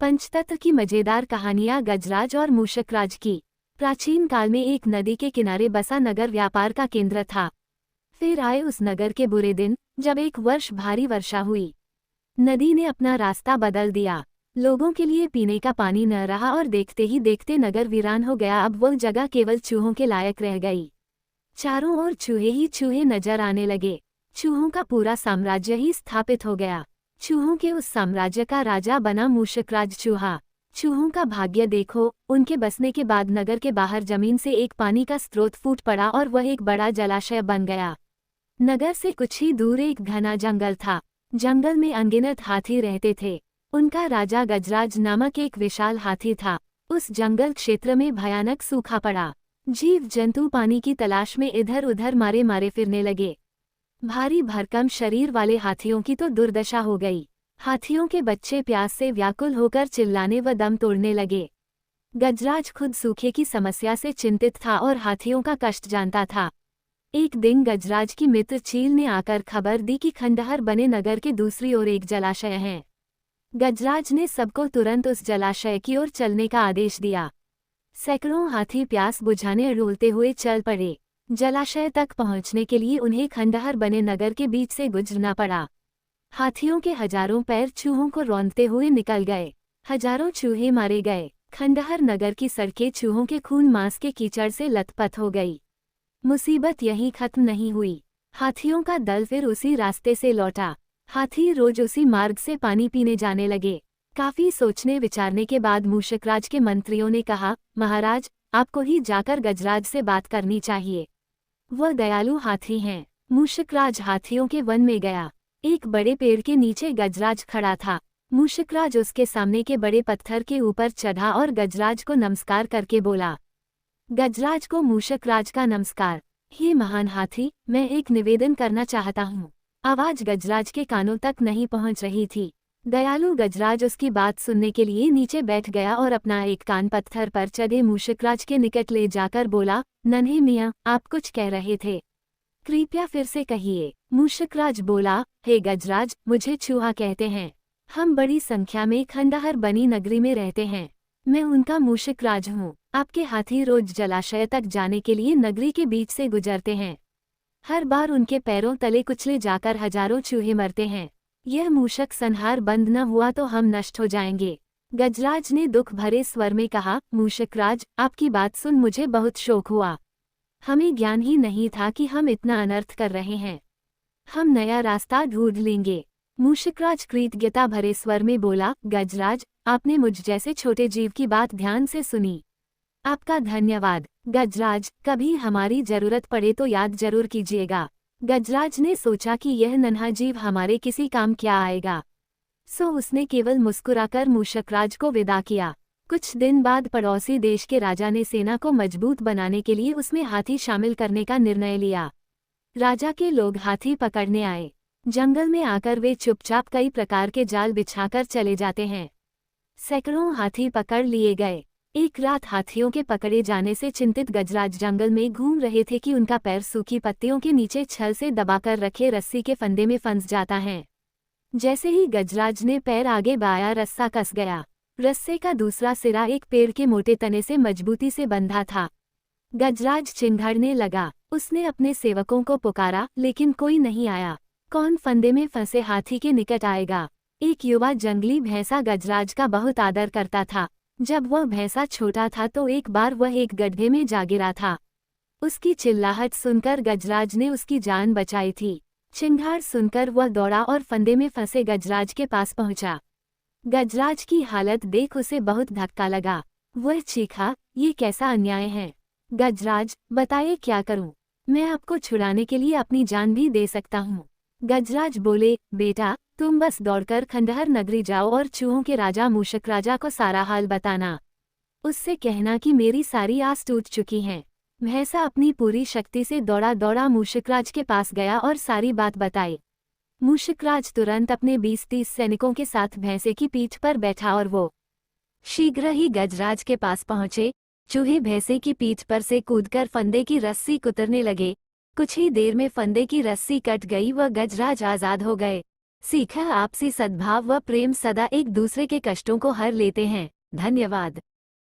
पंचतत्व की मजेदार कहानियां गजराज और मूषकराज की। प्राचीन काल में एक नदी के किनारे बसा नगर व्यापार का केंद्र था। फिर आए उस नगर के बुरे दिन, जब एक वर्ष भारी वर्षा हुई। नदी ने अपना रास्ता बदल दिया। लोगों के लिए पीने का पानी न रहा और देखते ही देखते नगर वीरान हो गया। अब वो जगह केवल चूहों के लायक रह गई। चारों ओर चूहे ही चूहे नजर आने लगे। चूहों का पूरा साम्राज्य ही स्थापित हो गया। चूहों के उस साम्राज्य का राजा बना मूषकराज चूहा। चूहों का भाग्य देखो, उनके बसने के बाद नगर के बाहर जमीन से एक पानी का स्रोत फूट पड़ा और वह एक बड़ा जलाशय बन गया। नगर से कुछ ही दूर एक घना जंगल था। जंगल में अनगिनत हाथी रहते थे। उनका राजा गजराज नामक एक विशाल हाथी था। उस जंगल क्षेत्र में भयानक सूखा पड़ा। जीव जंतु पानी की तलाश में इधर उधर मारे मारे फिरने लगे। भारी भरकम शरीर वाले हाथियों की तो दुर्दशा हो गई। हाथियों के बच्चे प्यास से व्याकुल होकर चिल्लाने व दम तोड़ने लगे। गजराज खुद सूखे की समस्या से चिंतित था और हाथियों का कष्ट जानता था। एक दिन गजराज की मित्र चील ने आकर खबर दी कि खंडहर बने नगर के दूसरी ओर एक जलाशय है। गजराज ने सबको तुरंत उस जलाशय की ओर चलने का आदेश दिया। सैकड़ों हाथी प्यास बुझाने डोलते हुए चल पड़े। जलाशय तक पहुंचने के लिए उन्हें खंडहर बने नगर के बीच से गुजरना पड़ा। हाथियों के हजारों पैर चूहों को रौंदते हुए निकल गए। हजारों चूहे मारे गए। खंडहर नगर की सड़कें चूहों के खून मांस के कीचड़ से लथपथ हो गई। मुसीबत यहीं खत्म नहीं हुई। हाथियों का दल फिर उसी रास्ते से लौटा। हाथी रोज उसी मार्ग से पानी पीने जाने लगे। काफी सोचने विचारने के बाद मूषकराज के मंत्रियों ने कहा, महाराज, आपको ही जाकर गजराज से बात करनी चाहिए। वह दयालु हाथी हैं। मूषकराज हाथियों के वन में गया। एक बड़े पेड़ के नीचे गजराज खड़ा था। मूषकराज उसके सामने के बड़े पत्थर के ऊपर चढ़ा और गजराज को नमस्कार करके बोला। गजराज को मूषकराज का नमस्कार। हे महान हाथी, मैं एक निवेदन करना चाहता हूँ। आवाज गजराज के कानों तक नहीं पहुँच रही थी। दयालु गजराज उसकी बात सुनने के लिए नीचे बैठ गया और अपना एक कान पत्थर पर चढ़े मूषकराज के निकट ले जाकर बोला, नन्हे मियाँ, आप कुछ कह रहे थे, कृपया फिर से कहिए। मूषकराज बोला, हे गजराज, मुझे चूहा कहते हैं। हम बड़ी संख्या में खंडहर बनी नगरी में रहते हैं। मैं उनका मूषकराज हूँ। आपके हाथी रोज जलाशय तक जाने के लिए नगरी के बीच से गुजरते हैं। हर बार उनके पैरों तले कुचले जाकर हजारों चूहे मरते हैं। यह मूषक संहार बंद न हुआ तो हम नष्ट हो जाएंगे। गजराज ने दुख भरे स्वर में कहा, मूषकराज, आपकी बात सुन मुझे बहुत शोक हुआ। हमें ज्ञान ही नहीं था कि हम इतना अनर्थ कर रहे हैं। हम नया रास्ता ढूंढ लेंगे। मूषकराज कृतज्ञता भरे स्वर में बोला, गजराज, आपने मुझ जैसे छोटे जीव की बात ध्यान से सुनी। आपका धन्यवाद। गजराज, कभी हमारी जरूरत पड़े तो याद जरूर कीजिएगा। गजराज ने सोचा कि यह नन्हा जीव हमारे किसी काम क्या आएगा, सो उसने केवल मुस्कुराकर मूषकराज को विदा किया। कुछ दिन बाद पड़ोसी देश के राजा ने सेना को मजबूत बनाने के लिए उसमें हाथी शामिल करने का निर्णय लिया। राजा के लोग हाथी पकड़ने आए। जंगल में आकर वे चुपचाप कई प्रकार के जाल बिछाकर चले जाते हैं। सैकड़ों हाथी पकड़ लिए गए। एक रात हाथियों के पकड़े जाने से चिंतित गजराज जंगल में घूम रहे थे कि उनका पैर सूखी पत्तियों के नीचे छल से दबाकर रखे रस्सी के फंदे में फंस जाता है। जैसे ही गजराज ने पैर आगे बढ़ाया, रस्सा कस गया। रस्से का दूसरा सिरा एक पेड़ के मोटे तने से मजबूती से बंधा था। गजराज चिंघाड़ने लगा। उसने अपने सेवकों को पुकारा, लेकिन कोई नहीं आया। कौन फंदे में फंसे हाथी के निकट आएगा? एक युवा जंगली भैंसा गजराज का बहुत आदर करता था। जब वह भैंसा छोटा था तो एक बार वह एक गड्ढे में जा गिरा था। उसकी चिल्लाहट सुनकर गजराज ने उसकी जान बचाई थी। चिंगार सुनकर वह दौड़ा और फंदे में फंसे गजराज के पास पहुंचा। गजराज की हालत देख उसे बहुत धक्का लगा। वह चीखा, ये कैसा अन्याय है? गजराज, बताइए क्या करूं? मैं आपको छुड़ाने के लिए अपनी जान भी दे सकता हूं। गजराज बोले, बेटा, तुम बस दौड़कर खंडहर नगरी जाओ और चूहों के राजा मूषकराजा को सारा हाल बताना। उससे कहना कि मेरी सारी आस टूट चुकी है। भैंसा अपनी पूरी शक्ति से दौड़ा दौड़ा मूषकराज के पास गया और सारी बात बताई। मूषकराज तुरंत अपने 20-30 सैनिकों के साथ भैंसे की पीठ पर बैठा और वो शीघ्र ही गजराज के पास पहुंचे। चूहे भैंसे की पीठ पर से कूदकर फंदे की रस्सी कुतरने लगे। कुछ ही देर में फंदे की रस्सी कट गई व गजराज आजाद हो गए। सीखा आपसी सद्भाव व प्रेम सदा एक दूसरे के कष्टों को हर लेते हैं। धन्यवाद।